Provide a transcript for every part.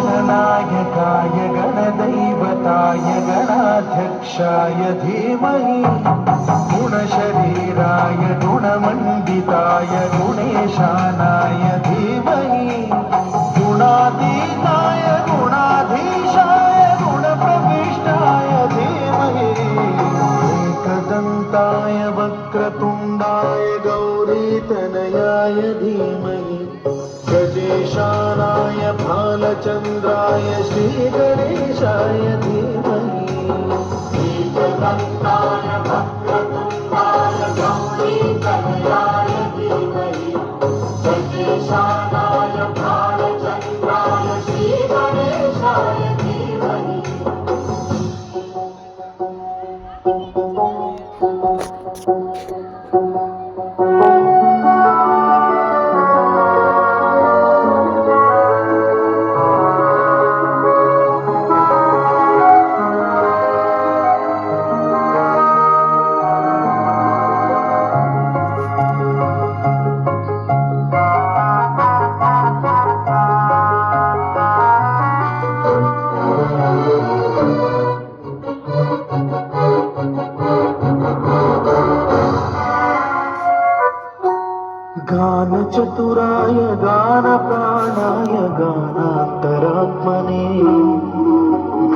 गणनायकाय गणदैवताय गणाध्यक्षाय धीमहि गुणशरीराय गुणमण्डिताय गुणेशानाय धीमहि गुणातीताय गुणाधीशाय गुणप्रविष्टाय धीमहि एकदन्ताय वक्रतुण्डाय गौरीतनयाय धीमहि गजेशानाय भालचन्द्राय श्रीगणेशाय धीमहि एकदन्ताय वक्रतुण्डाय गौरीतनयाय धीमहि गजेशानाय भालचन्द्राय श्रीगणेशाय धीमहि गानचतुराय गानप्राणाय गानान्तरात्मने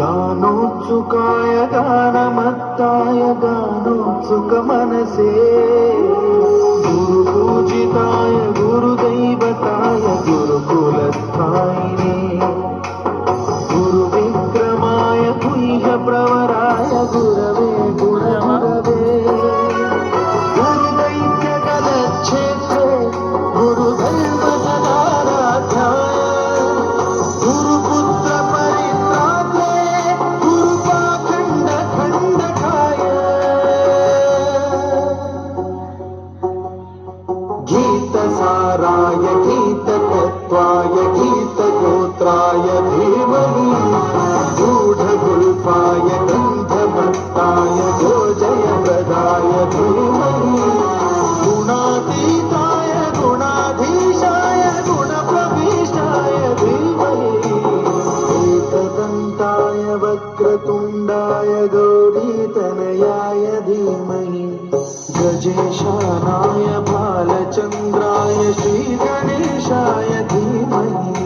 गानोत्सुकाय गानमत्ताय गानोत्सुकमनसे गुरुपूजिताय गुरुदैवताय गुरुकुलस्थायिने गुरुविक्रमाय गुह्यप्रवराय गुरवे गुणगुरवे गुरुदैत्यकलक्षेत्रे गुरुदैवजनाराध्याय गुरुपुत्रपरित्रात्रे गुरुपाखण्डखण्डकाय गीतसाराय गीततत्त्वाय गीतगोत्राय धीमहि गूढगुल्फाय गन्धभक्ताय गोजयप्रदाय धीमहि गुणातीताय गुणाधीशाय गुणप्रविष्टाय धीमहि एकदन्ताय वक्रतुण्डाय गौरीतनयाय धीमहि गजेशानाय भालचन्द्राय श्रीगणेशाय धीमहि